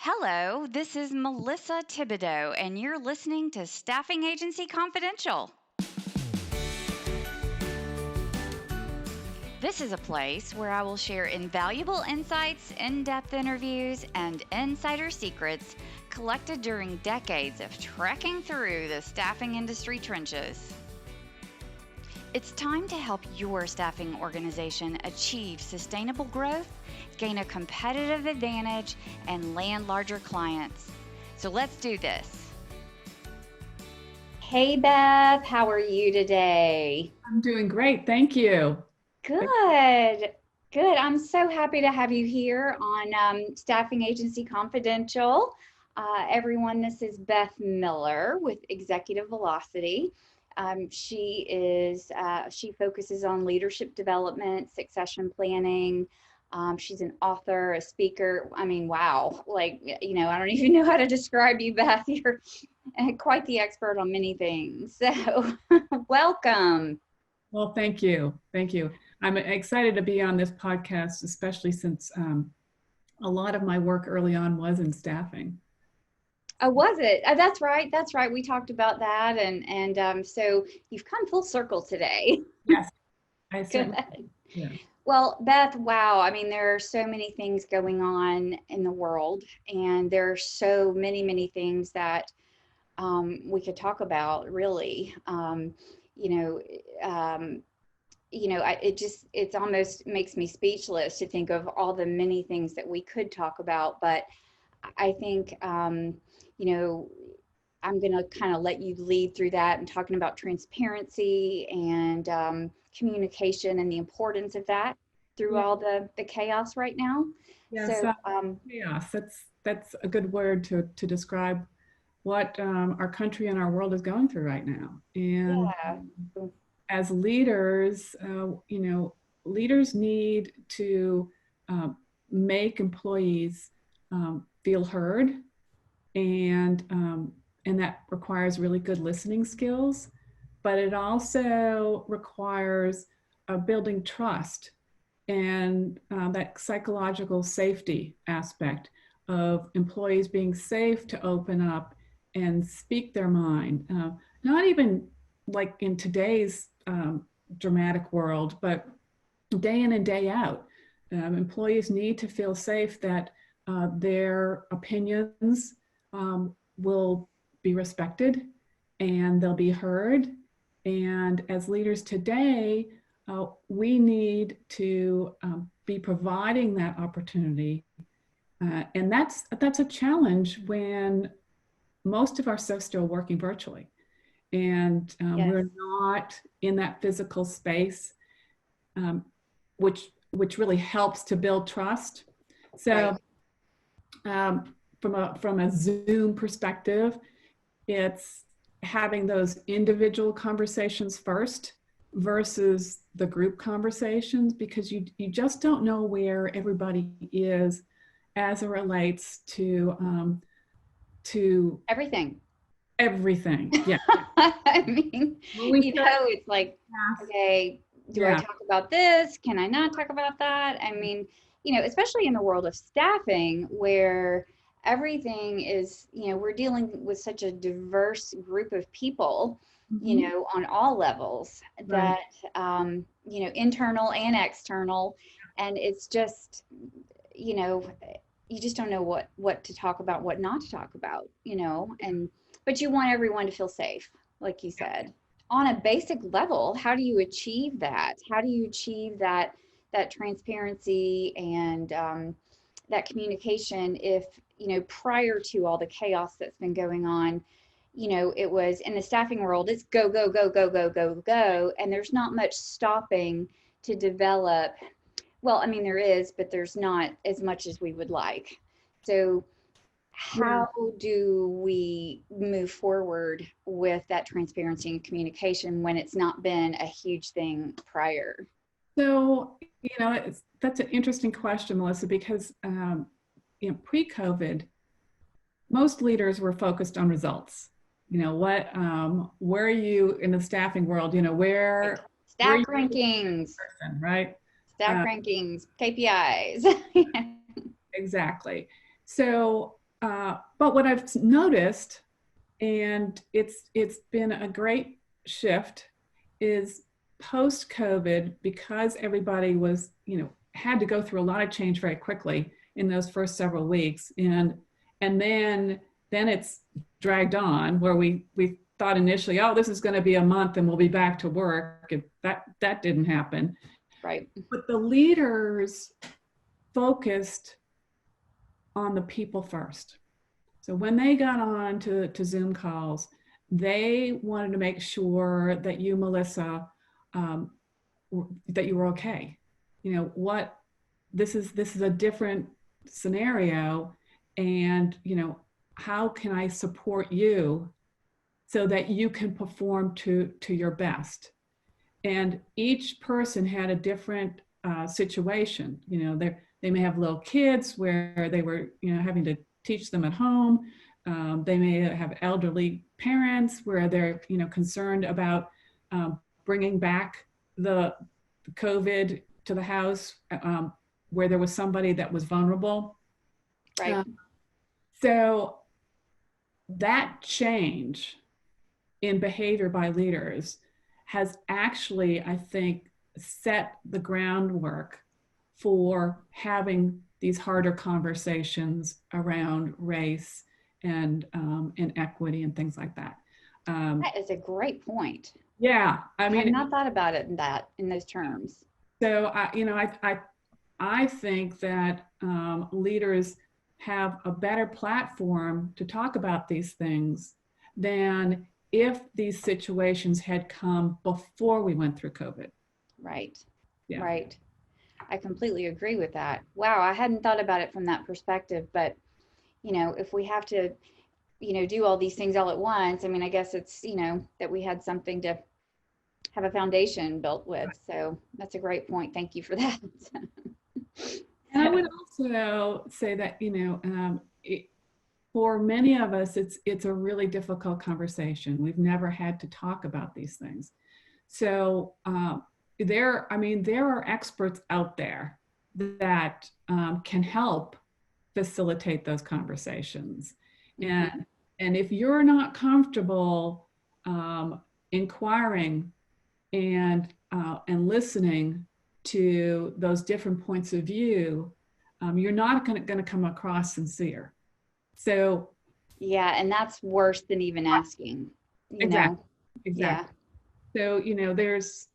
Hello, this is Melissa-Thibodeaux, and you're listening to Staffing Agency Confidential. This is a place where I will share invaluable insights, in-depth interviews, and insider secrets collected during decades of trekking through the staffing industry trenches. It's time to help your staffing organization achieve sustainable growth, gain a competitive advantage, and land larger clients. So let's do this. Hey, Beth, how are you today? I'm doing great. Thank you. Good. Good. I'm so happy to have you here on Staffing Agency Confidential. Everyone, this is Beth Miller with Executive Velocity. She focuses on leadership development, succession planning. She's an author, a speaker. I mean, wow, I don't even know how to describe you, Beth. You're quite the expert on many things. So welcome. Well, thank you. Thank you. I'm excited to be on this podcast, especially since a lot of my work early on was in staffing. Oh, was it? That's right. That's right. We talked about that, and so you've come full circle today. Yes, I Good. certainly. Yeah. Well, Beth, wow. I mean, there are so many things going on in the world, and there are so many things that we could talk about, really. You know, it almost makes me speechless to think of all the many things that we could talk about. But I think, you know, I'm going to kind of let you lead through that and talking about transparency and communication and the importance of that through Yeah. all the chaos right now. Yes. So, Chaos. That's a good word to describe what our country and our world is going through right now. And yeah. as leaders, leaders need to um, make employees feel heard, and that requires really good listening skills, but it also requires building trust and that psychological safety aspect of employees being safe to open up and speak their mind. Not even like in today's dramatic world, but day in and day out. Employees need to feel safe that their opinions will be respected and they'll be heard. And as leaders today, we need to be providing that opportunity. And that's a challenge when most of us are still working virtually. And Yes. we're not in that physical space, um, which really helps to build trust. So from a Zoom perspective, it's having those individual conversations first versus the group conversations, because you just don't know where everybody is as it relates to Everything. everything. Yeah. I mean, it's like, okay, do I Yeah. talk about this? Can I not talk about that? I mean, especially in the world of staffing where everything is, we're dealing with such a diverse group of people, Mhm. on all levels Right. that, internal and external. And it's just, you know, you just don't know what to talk about, what not to talk about, and but you want everyone to feel safe, like you said. On a basic level, how do you achieve that? How do you achieve that transparency and that communication if, prior to all the chaos that's been going on, it was in the staffing world, it's go, go, go, go, go, go, go, and there's not much stopping to develop. Well, I mean, there is, but there's not as much as we would like. So Yeah. how do we move forward with that transparency and communication when it's not been a huge thing prior? So, that's an interesting question, Melissa, because pre-COVID, most leaders were focused on results. Where are you in the staffing world? Right. Where are you Staff rankings, person, right? staff Uh, rankings, KPIs. exactly. So But what I've noticed, and it's been a great shift, is post COVID, because everybody was, had to go through a lot of change very quickly in those first several weeks, and then it's dragged on, where we thought initially, oh, this is going to be a month and we'll be back to work. That didn't happen. Right. But the leaders focused on the people first. So when they got on to Zoom calls, they wanted to make sure that you, Melissa, that you were okay. What this is a different scenario, and how can I support you so that you can perform to your best? And each person had a different situation. They may have little kids where they were having to teach them at home. They may have elderly parents where they're concerned about bringing back the COVID to the house, where there was somebody that was vulnerable. Right. So that change in behavior by leaders has actually, I think, set the groundwork for having these harder conversations around race and equity and things like that. That is a great point. Yeah, I mean, I had not thought about it in those terms. So I think that leaders have a better platform to talk about these things than if these situations had come before we went through COVID. Right. Yeah. Right. I completely agree with that. Wow, I hadn't thought about it from that perspective, but if we have to, do all these things all at once, I mean, I guess it's, that we had something to have a foundation built with. So that's a great point. Thank you for that. And I would also say that, for many of us, it's a really difficult conversation. We've never had to talk about these things. So there are experts out there that can help facilitate those conversations. Mm-hmm. And if you're not comfortable inquiring and listening to those different points of view, you're not going to come across sincere. So yeah, and that's worse than even asking. Exactly. Yeah. So there's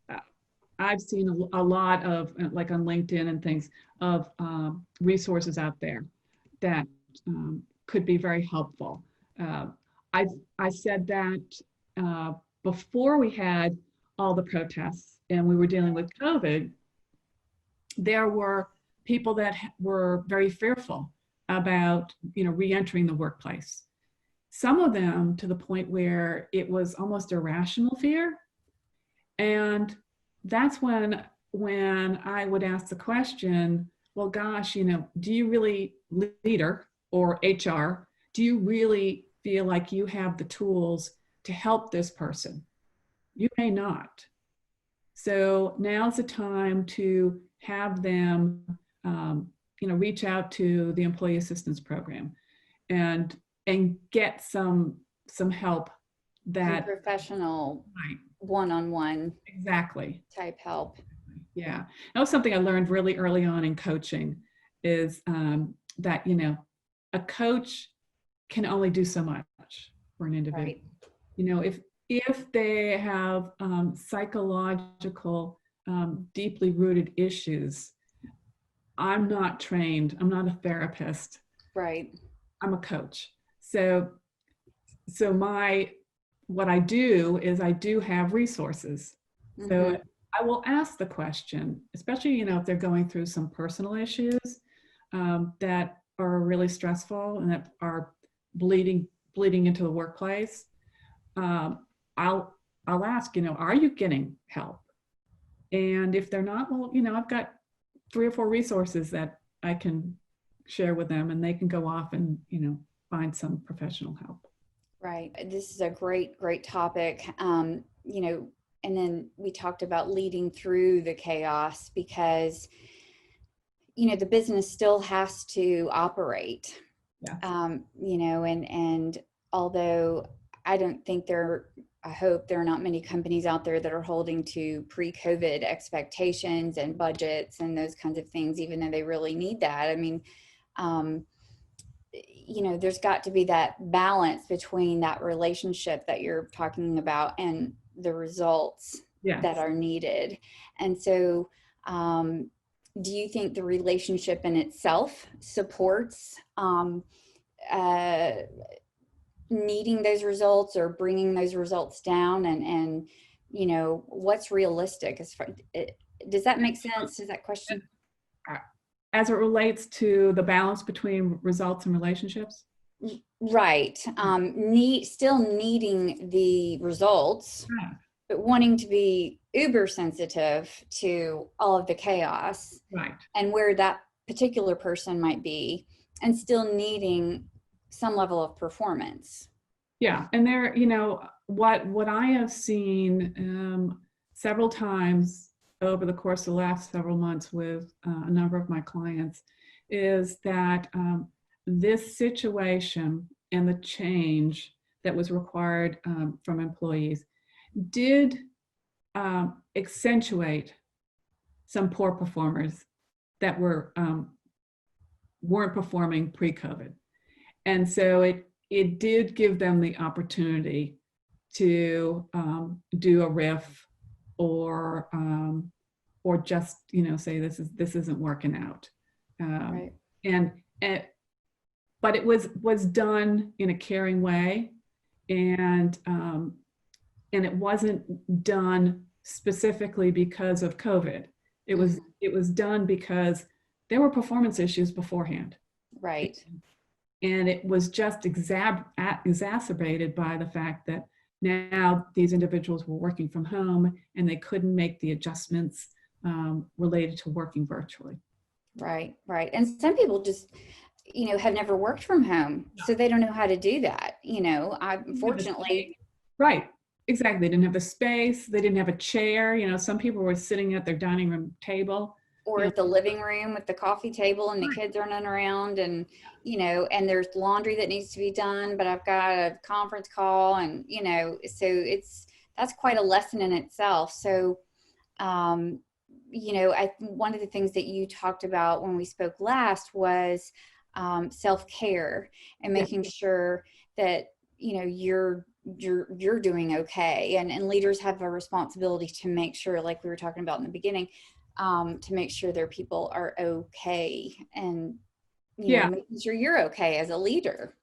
I've seen a lot of, like on LinkedIn and things, of resources out there that could be very helpful. I said that before we had all the protests and we were dealing with COVID, there were people that were very fearful about re-entering the workplace. Some of them to the point where it was almost irrational fear. And that's when I would ask the question, well, gosh, do you really, leader or HR, do you really feel like you have the tools to help this person? You may not. So now's the time to have them, reach out to the Employee Assistance Program and get some help. That some professional, right. One-on-one Exactly. type help. Yeah, that was something I learned really early on in coaching, is that a coach can only do so much for an individual. Right. If they have psychological, deeply rooted issues, I'm not trained. I'm not a therapist. Right. I'm a coach. So what I do is I do have resources. Mm-hmm. So I will ask the question, especially, if they're going through some personal issues that are really stressful and that are bleeding into the workplace. I'll ask, are you getting help? And if they're not, well, I've got 3 or 4 resources that I can share with them, and they can go off and, find some professional help. Right. This is a great topic. And then we talked about leading through the chaos, because, the business still has to operate. Yes. You know, and although I don't think I hope there are not many companies out there that are holding to pre-COVID expectations and budgets and those kinds of things, even though they really need that. I mean, um, you know, there's got to be that balance between that relationship that you're talking about and the results that Yes. are needed. And so, do you think the relationship in itself supports uh, needing those results or bringing those results down? And you know, what's realistic as far, does that make sense? Does that question? As it relates to the balance between results and relationships? Right. Still needing the results, Yeah. but wanting to be uber sensitive to all of the chaos Right. and where that particular person might be, and still needing some level of performance. Yeah. And there, you know, what I have seen several times over the course of the last several months with a number of my clients is that this situation and the change that was required from employees did accentuate some poor performers that weren't performing pre-COVID. And so it did give them the opportunity to do a riff or just, you know, say this isn't working out. Right. And but it was done in a caring way, and it wasn't done specifically because of COVID. It was done because there were performance issues beforehand. Right. And it was just exacerbated by the fact that now these individuals were working from home and they couldn't make the adjustments related to working virtually. Right. Right. And some people just, you know, have never worked from home, so they don't know how to do that. You know, unfortunately. Right. Exactly. They didn't have the space. They didn't have a chair. You know, some people were sitting at their dining room table. Or You know, at the living room with the coffee table and the kids running around, and you know, and there's laundry that needs to be done, but I've got a conference call, and you know, so that's quite a lesson in itself. So you know, one of the things that you talked about when we spoke last was self-care and making sure that, you know, you're doing okay, and leaders have a responsibility to make sure, like we were talking about in the beginning, to make sure their people are okay, and you know, making sure you're okay as a leader.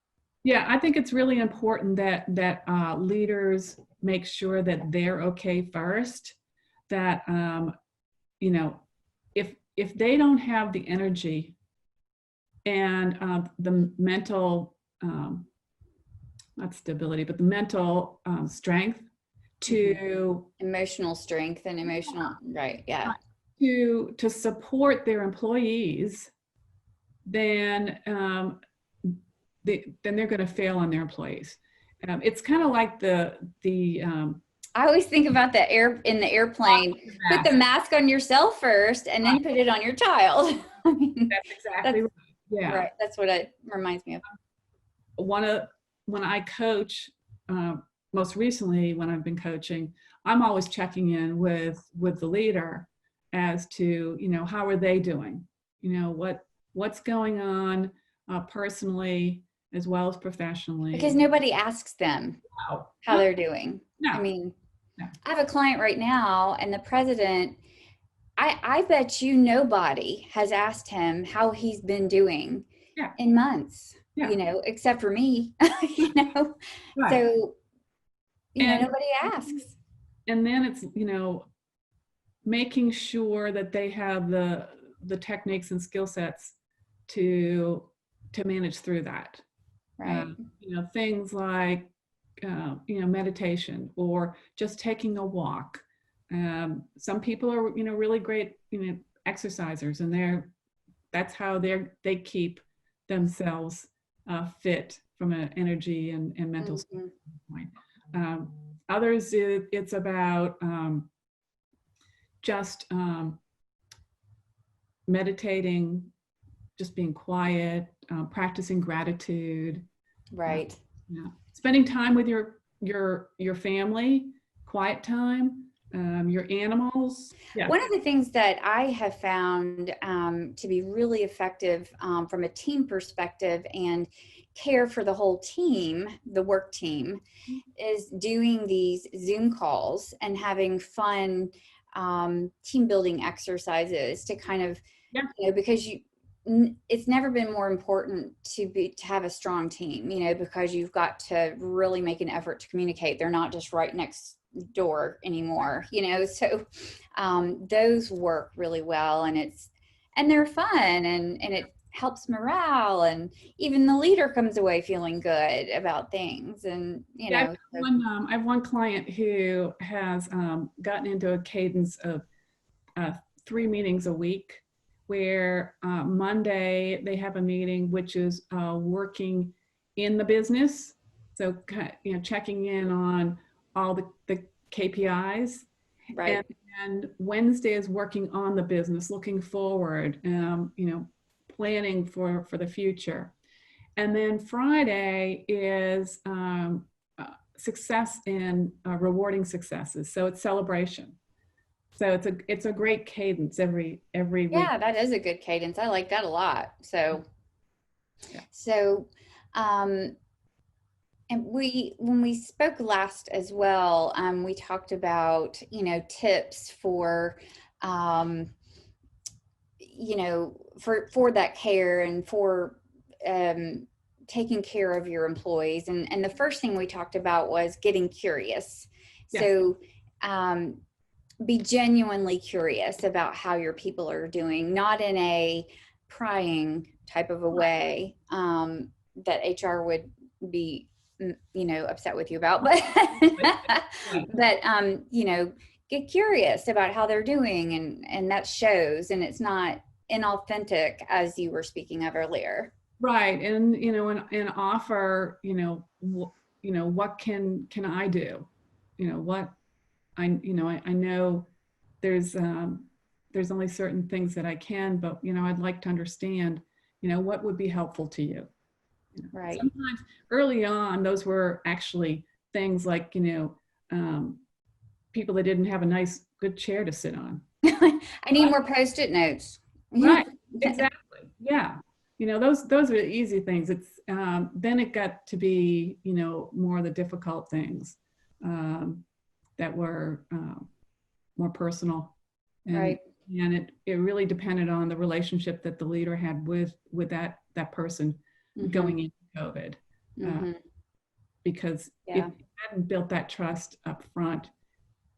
Yeah, I think it's really important that leaders make sure that they're okay first. That you know, if they don't have the energy and the mental not stability, but the mental strength to emotional strength and emotional, right? Yeah. To support their employees, then then they're going to fail on their employees. It's kind of like the I always think about the in the airplane, put the mask on yourself first and then put it on your child. I mean, that's exactly right. Yeah. Right. That's what it reminds me of. When I coach, most recently when I've been coaching, I'm always checking in with the leader as to, you know, how are they doing? You know, what's going on personally as well as professionally. Because nobody asks them how they're doing. No. I mean, I have a client right now, and the president, I bet you nobody has asked him how he's been doing in months, you know, except for me, you know. So, you know, nobody asks. And then it's, you know, making sure that they have the techniques and skill sets to manage through that. Right. You know, things like you know, meditation or just taking a walk. Some people are, you know, really great, you know, exercisers, and that's how they keep themselves fit from an energy and mental standpoint. Others, it's about just meditating just being quiet, practicing gratitude, Right. yeah. Spending time with your family, quiet time, your animals. Yeah. One of the things that I have found to be really effective from a team perspective and care for the whole team, the work team, is doing these Zoom calls and having fun team building exercises to kind of, Yeah. because it's never been more important to have a strong team, because you've got to really make an effort to communicate. They're not just right next door anymore, so those work really well, and they're fun, and it helps morale, and even the leader comes away feeling good about things, and Yeah, I have one client who has gotten into a cadence of 3 meetings a week, where Monday they have a meeting which is working in the business, so checking in on all the KPIs, right. and Wednesday is working on the business, looking forward, planning for the future. And then Friday is success and rewarding successes. So it's celebration. So it's a great cadence every week. Yeah, that is a good cadence. I like that a lot. So Yeah. so um and when we spoke last as well, we talked about, tips for um for that care, and for um taking care of your employees, and the first thing we talked about was getting curious. Yeah. So be genuinely curious about how your people are doing, not in a prying type of a way that HR would be, upset with you about, but but get curious about how they're doing, and that shows, and it's not inauthentic, as you were speaking of earlier. Right. And offer, what can I do? What I know there's only certain things that I can, but I'd like to understand, what would be helpful to you. Right. Sometimes early on, those were actually things like, people that didn't have a nice, good chair to sit on. I need more Post-it notes. Right. Exactly. Yeah. Those are the easy things. It's then it got to be, more the difficult things that were more personal, and Right. it really depended on the relationship that the leader had with that person going into COVID, because if you hadn't built that trust up front,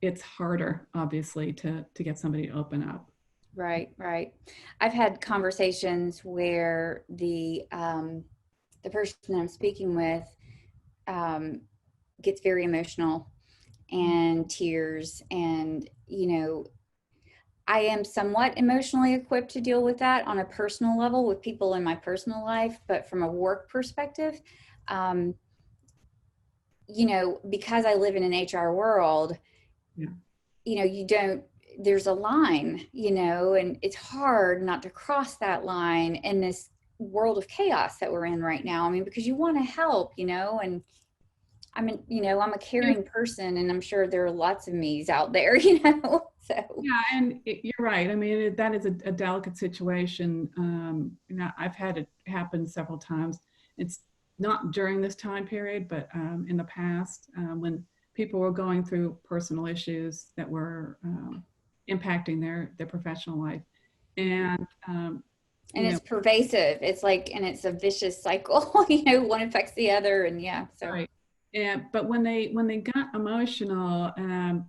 it's harder, obviously, to get somebody to open up. Right, right. I've had conversations where the person that I'm speaking with gets very emotional and tears, and I am somewhat emotionally equipped to deal with that on a personal level with people in my personal life, but from a work perspective, um, because I live in an HR world, Yeah. you don't, there's a line, and it's hard not to cross that line in this world of chaos that we're in right now. I mean, because you want to help, and I'm a caring person, and I'm sure there are lots of me's out there, so. Yeah, and you're right. I mean, that is a delicate situation. I've had it happen several times. It's not during this time period, but in the past, when people were going through personal issues that were impacting their professional life, and it's pervasive. It's like, and it's a vicious cycle. One affects the other, and yeah. So right. And but when they got emotional, I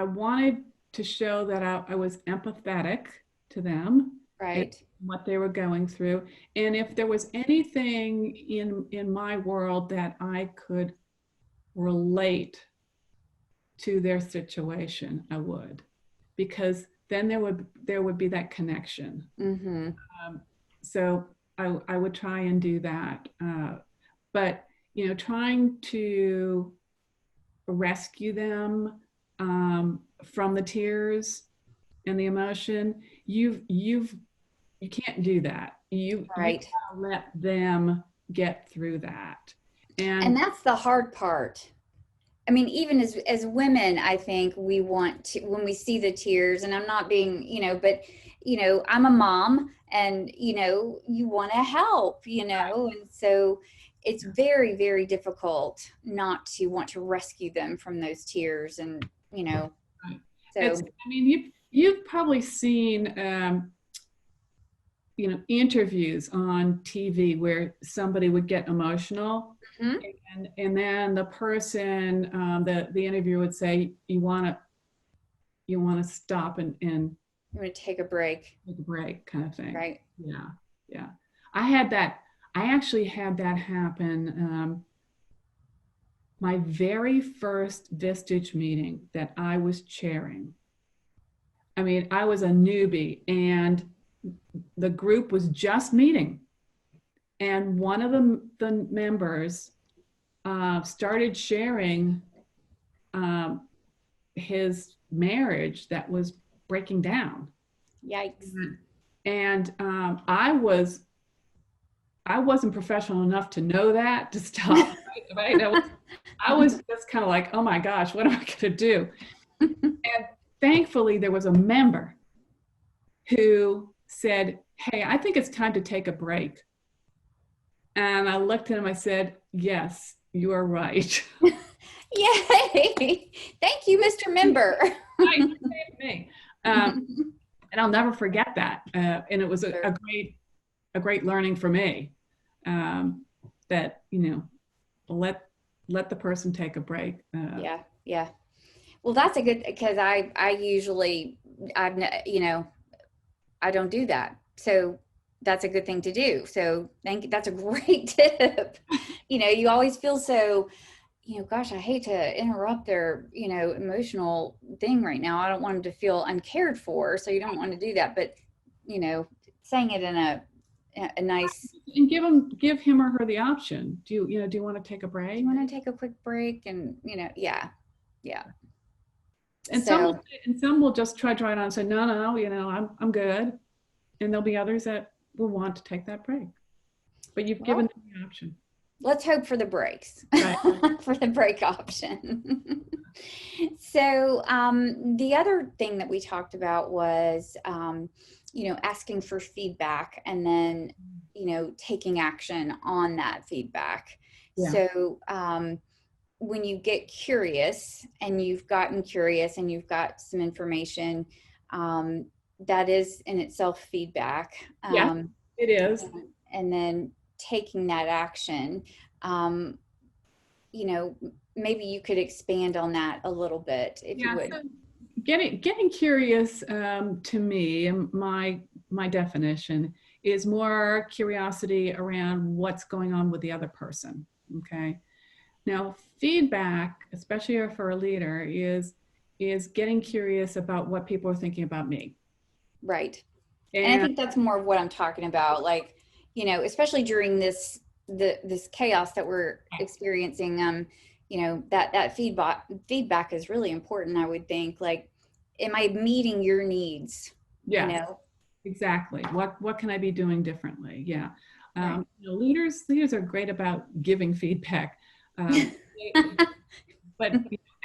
wanted to show that I was empathetic to them, right, and what they were going through, and if there was anything in my world that I could relate to their situation, I would, because then there would be that connection. So I would try and do that, but trying to rescue them from the tears, and the emotion, you can't do that. You Right. gotta let them get through that. And And that's the hard part. I mean, even as women, I think we want to, when we see the tears, and I'm not being, but I'm a mom, and you want to help, and so it's very, very difficult not to want to rescue them from those tears, and it's, so. I mean, you've probably seen interviews on TV where somebody would get emotional, Mhm. and then the person, the interviewer would say, you want to stop and I'm going to take a break. take a break, kind of thing. Right. Yeah, yeah. I had that. I actually had that happen. My very first Vistage meeting that I was chairing. I mean, I was a newbie, and the group was just meeting, and one of the members started sharing um, his marriage that was breaking down. Yikes. And I wasn't professional enough to know that to stop. Right? I was just kind of like, oh my gosh, what am I going to do? And thankfully, there was a member who said, hey, I think it's time to take a break. And I looked at him, I said, yes, you are right. Yay. Thank you, Mr. Member. Right, me. And I'll never forget that. And it was a great learning for me, that let the person take a break. Yeah, yeah. Well, that's a good, because I usually I don't do that. So that's a good thing to do. So that's a great tip. You always feel so, gosh, I hate to interrupt their, emotional thing right now. I don't want them to feel uncared for. So you don't want to do that. But, saying it in a nice, And give him or her the option. Do you want to take a do break? you want to take a quick break? And, yeah, yeah. And So, some will just trudge right on and say, no, no, I'm good. And there'll be others that will want to take that break. But you've given well, them the option. let's hope for the breaks, Right. for the break option. So the other thing that we talked about was, asking for feedback, and then, taking action on that feedback. Yeah. So when you get curious, and you've gotten curious, and you've got some information, that is in itself feedback. Yes, it is. And then taking that action, um, maybe you could expand on that a little bit, if you Yeah. would. So getting curious, to me, and my definition is more curiosity around what's going on with the other person. Okay. Now, feedback, especially for a leader, is getting curious about what people are thinking about me. Right. And I And think that's more of what I'm talking about. Like, especially during this chaos that we're experiencing, that feedback is really important, I would think. Like, am I meeting your needs? You yes, know, exactly. What can I be doing differently? Yeah. right. Leaders are great about giving feedback, um, but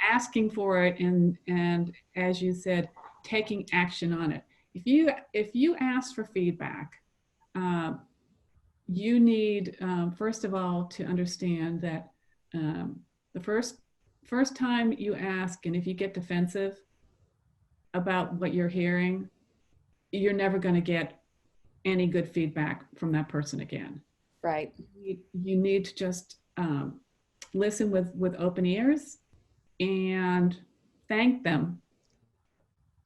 asking for it, and as you said, taking action on it. If you ask for feedback, um, you need, first of all, to understand that, the first time you ask, and if you get defensive about what you're hearing, you're never going to get any good feedback from that person again. Right. You need to just, listen with open ears, and thank them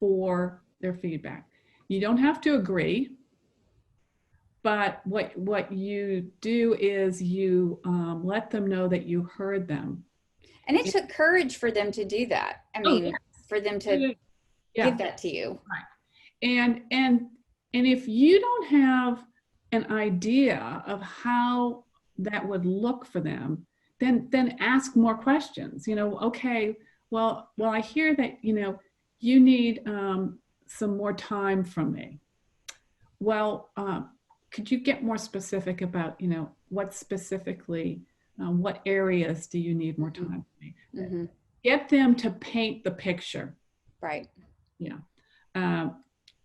for their feedback. You don't have to agree, but what you do is you, let them know that you heard them. And it took courage for them to do that. I Oh, mean, for them yeah, to yeah, give that to you. right. And if you don't have an idea of how that would look for them, then ask more questions. Okay, well, I hear that you need, some more time from me. Well, could you get more specific about, what specifically, what areas do you need more time from me? Mm-hmm. Get them to paint the picture. Right. Yeah.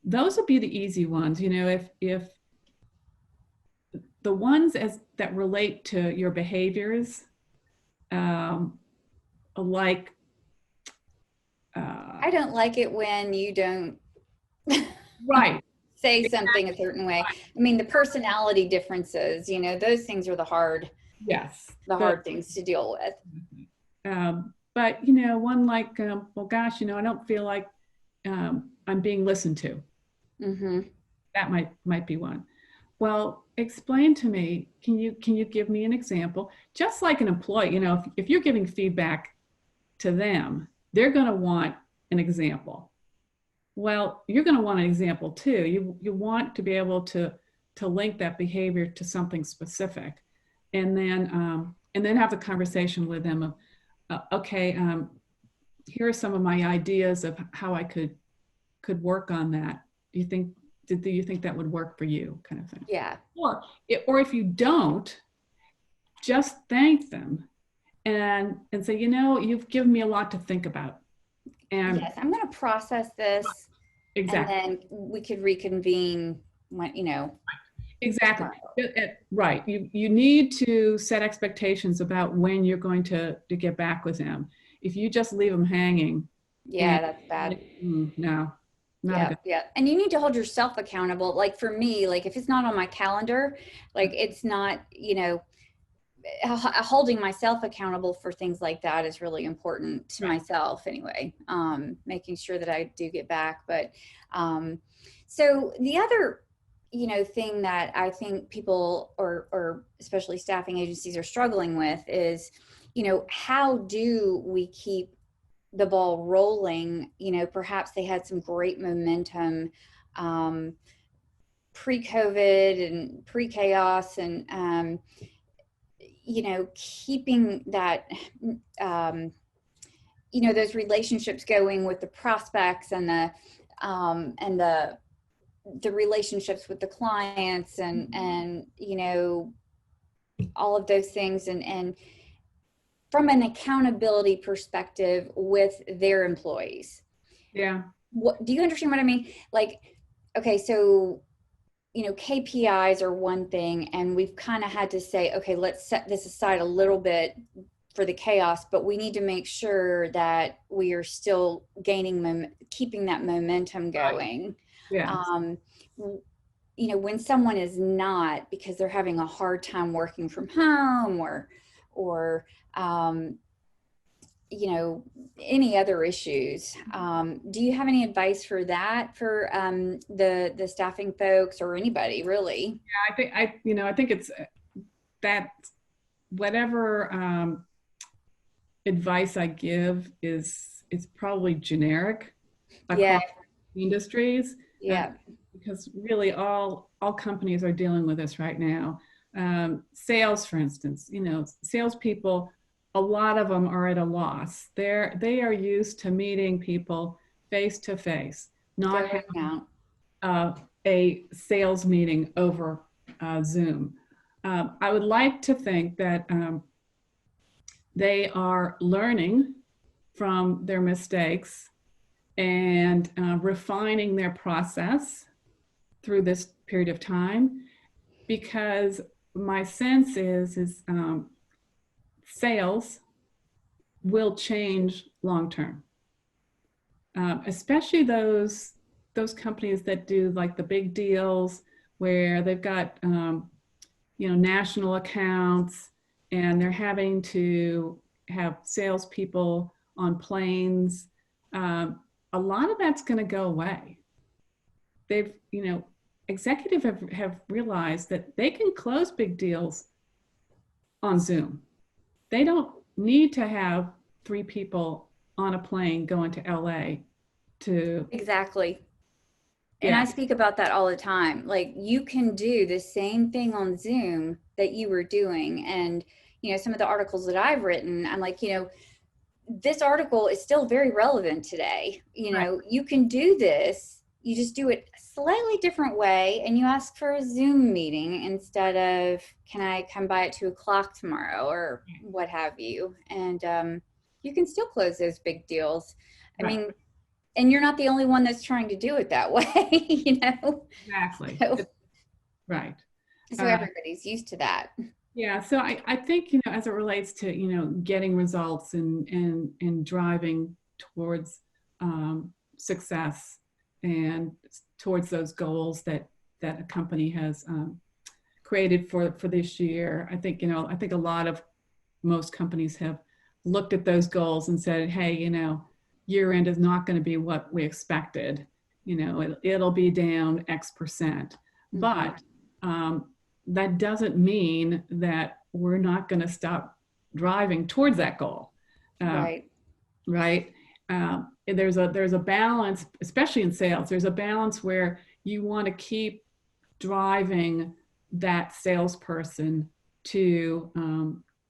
Those would be the easy ones. If the ones that relate to your behaviors, like I don't like it when you don't right. say something a certain way. I mean, the personality differences, those things are Yes. the hard things to deal with. But one like, well, gosh, I don't feel like I'm being listened to. Mm-hmm. That might be one. Well, explain to me. Can you give me an example? Just like an employee, if you're giving feedback to them, they're going to want an example. Well, you're going to want an example too. You want to be able to link that behavior to something specific, and then have a conversation with them of, okay, here are some of my ideas of how I could work on that. Do you think that would work for you, kind of thing? Yeah. Or if you don't, just thank them and say, you've given me a lot to think about. And yes, I'm going to process this. exactly. And then we could reconvene when, Exactly. Right. You need to set expectations about when you're going to get back with them. If you just leave them hanging. Yeah, that's bad. No. Yeah. And you need to hold yourself accountable. Like for me, like if it's not on my calendar, like it's not, holding myself accountable for things like that is really important to myself anyway. Making sure that I do get back. But so the other, thing that I think people or especially staffing agencies are struggling with is, how do we keep the ball rolling? Perhaps they had some great momentum pre-COVID and pre-chaos, and keeping that those relationships going with the prospects and the relationships with the clients and all of those things, and from an accountability perspective with their employees. Yeah. What do you understand what I mean? Like, okay, so KPIs are one thing, and we've kind of had to say, okay, let's set this aside a little bit for the chaos, but we need to make sure that we are still keeping that momentum going. Yeah. When someone is not, because they're having a hard time working from home or any other issues. Do you have any advice for that for the staffing folks or anybody really? Yeah, I think it's that whatever advice I give is probably generic across industries. Yeah. Because really all companies are dealing with this right now. Sales, for instance, salespeople, a lot of them are at a loss. They are used to meeting people face to face, not having a sales meeting over Zoom. I would like to think that they are learning from their mistakes and refining their process through this period of time, because my sense is sales will change long term, especially those companies that do like the big deals where they've got national accounts and they're having to have salespeople on planes. A lot of that's going to go away. They've executives have realized that they can close big deals on Zoom. They don't need to have 3 people on a plane going to LA to. Exactly. And I speak about that all the time. Like you can do the same thing on Zoom that you were doing. And, some of the articles that I've written, I'm like, this article is still very relevant today. You can do this you just do it a slightly different way, and you ask for a Zoom meeting instead of, can I come by at 2 o'clock tomorrow, or what have you. And you can still close those big deals. I Right. mean, and you're not the only one that's trying to do it that way, you know? Exactly. So, Right. so everybody's used to that. Yeah, so I think, as it relates to, getting results and driving towards success and towards those goals that a company has created for this year. I think, I think most companies have looked at those goals and said, hey, year end is not going to be what we expected. It'll be down X%. But that doesn't mean that we're not going to stop driving towards that goal. Right. Right. There's a balance, especially in sales. There's a balance where you want to keep driving that salesperson to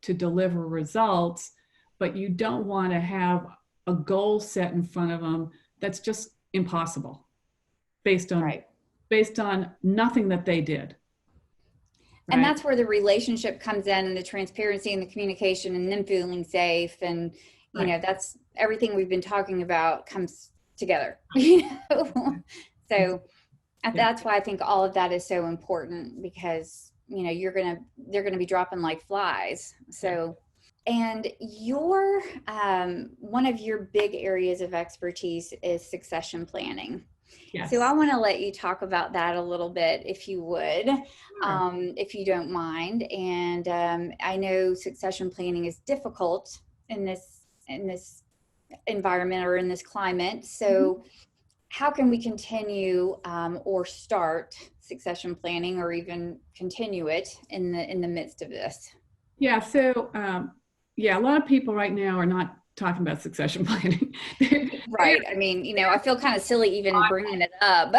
deliver results, but you don't want to have a goal set in front of them that's just impossible based on Right. nothing that they did. And Right. that's where the relationship comes in, and the transparency and the communication, and them feeling safe. And, Right. that's everything we've been talking about comes together. So that's why I think all of that is so important, because, they're going to be dropping like flies. So, and one of your big areas of expertise is succession planning. Yes. So I want to let you talk about that a little bit, if you would, Sure. if you don't mind. And I know succession planning is difficult in this environment, or in this climate. So how can we continue or start succession planning, or even continue it in the midst of this? Yeah. So, a lot of people right now are not talking about succession planning. Right. I mean, I feel kind of silly even bringing it up.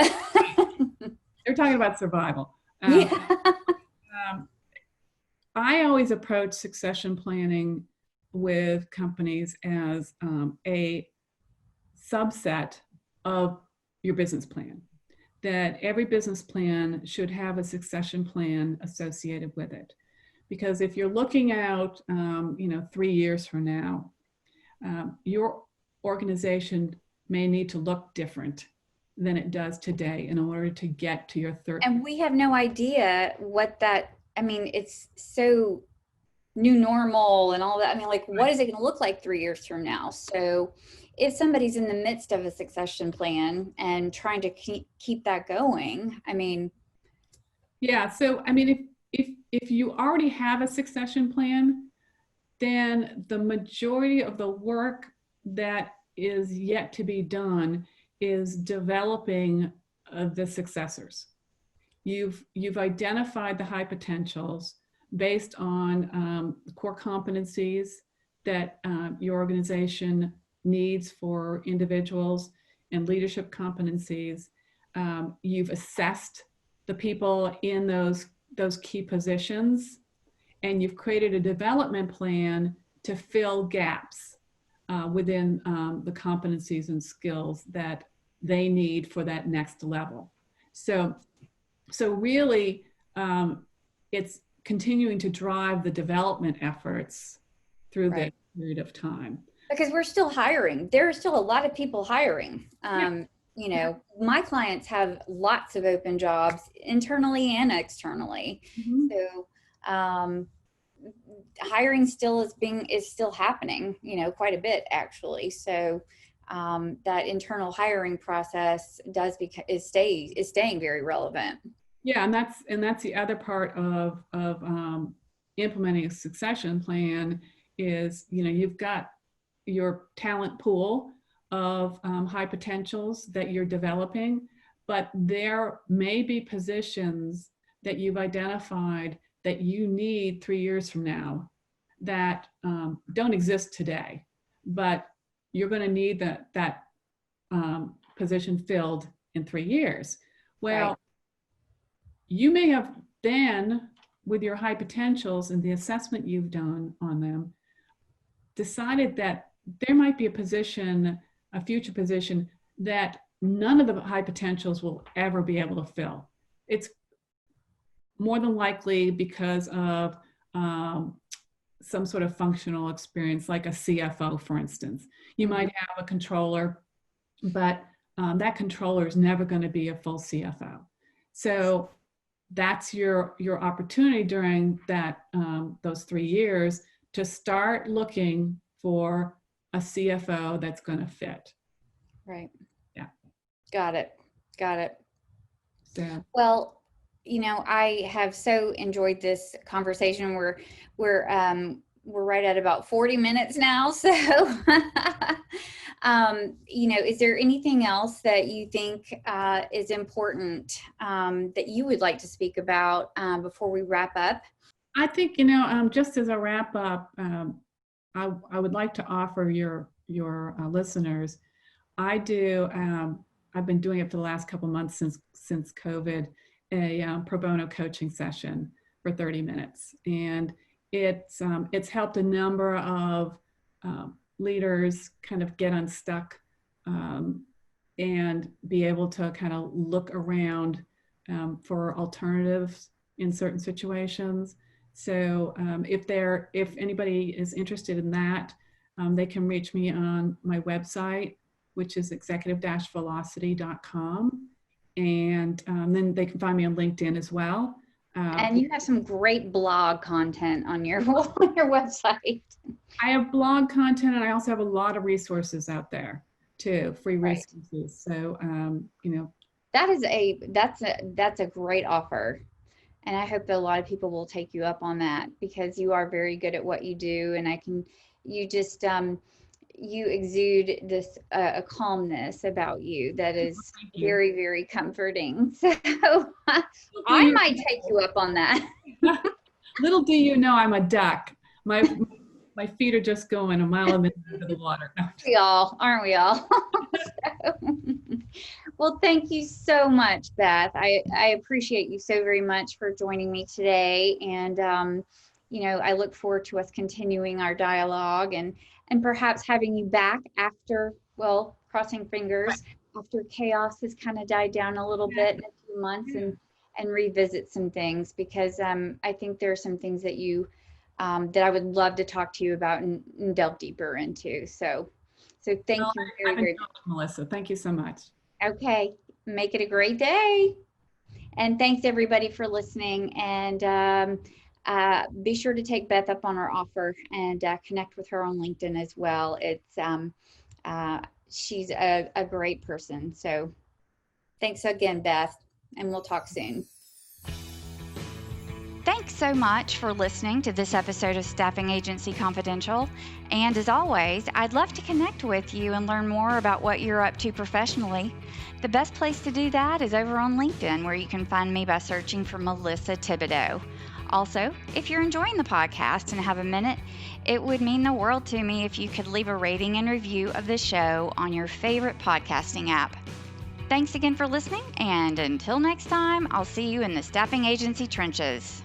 They're talking about survival. Yeah. I always approach succession planning with companies as a subset of your business plan. That every business plan should have a succession plan associated with it. Because if you're looking out, 3 years from now, your organization may need to look different than it does today in order to get to your third. And we have no idea it's so new normal and all that. I mean, like, what is it going to look like 3 years from now? So if somebody's in the midst of a succession plan and trying to keep that going, I mean. Yeah. So, I mean, if you already have a succession plan, then the majority of the work that is yet to be done is developing the successors. You've identified the high potentials based on core competencies that your organization needs for individuals, and leadership competencies. You've assessed the people in those key positions, and you've created a development plan to fill gaps within the competencies and skills that they need for that next level. So really, it's continuing to drive the development efforts through this period of time. Because we're still hiring. There are still a lot of people hiring. My clients have lots of open jobs internally and externally. So hiring still is still happening, quite a bit actually. So that internal hiring process is staying very relevant. Yeah, and that's the other part of implementing a succession plan is, you've got your talent pool of high potentials that you're developing, but there may be positions that you've identified that you need 3 years from now that don't exist today, but you're going to need that position filled in 3 years. Well, you may have then, with your high potentials and the assessment you've done on them, decided that there might be a future position that none of the high potentials will ever be able to fill. It's more than likely because of some sort of functional experience, like a CFO, for instance. You might have a controller, but that controller is never going to be a full CFO. So that's your opportunity during that those 3 years to start looking for a CFO that's going to fit. Right. Yeah. Got it. So, well, I have so enjoyed this conversation. We're right at about 40 minutes now. So, is there anything else that you think is important that you would like to speak about before we wrap up? I think, just as a wrap up, I would like to offer your listeners, I've been doing it for the last couple of months since COVID, a pro bono coaching session for 30 minutes. And it's helped a number of leaders kind of get unstuck and be able to kind of look around for alternatives in certain situations. So if anybody is interested in that, they can reach me on my website, which is executive-velocity.com. And then they can find me on LinkedIn as well. And you have some great blog content on your website. I have blog content, and I also have a lot of resources out there too, free resources. So, that's a great offer. And I hope that a lot of people will take you up on that, because you are very good at what you do. And you exude this a calmness about you that is very, very comforting. So I might take you up on that. Little do you know, I'm a duck. My feet are just going a mile a minute into the water. Aren't we all? Well, thank you so much, Beth. I appreciate you so very much for joining me today. And, I look forward to us continuing our dialogue and perhaps having you back after, well, crossing fingers, after chaos has kind of died down a little bit in a few months, and revisit some things, because I think there are some things that you that I would love to talk to you about and delve deeper into. So thank you very, very much, Melissa. Thank you so much. Okay. Make it a great day. And thanks everybody for listening. And be sure to take Beth up on our offer and connect with her on LinkedIn as well. It's she's a great person. So thanks again, Beth, and we'll talk soon. Thanks so much for listening to this episode of Staffing Agency Confidential. And as always, I'd love to connect with you and learn more about what you're up to professionally. The best place to do that is over on LinkedIn, where you can find me by searching for Melissa-Thibodeaux. Also, if you're enjoying the podcast and have a minute, it would mean the world to me if you could leave a rating and review of the show on your favorite podcasting app. Thanks again for listening, and until next time, I'll see you in the staffing agency trenches.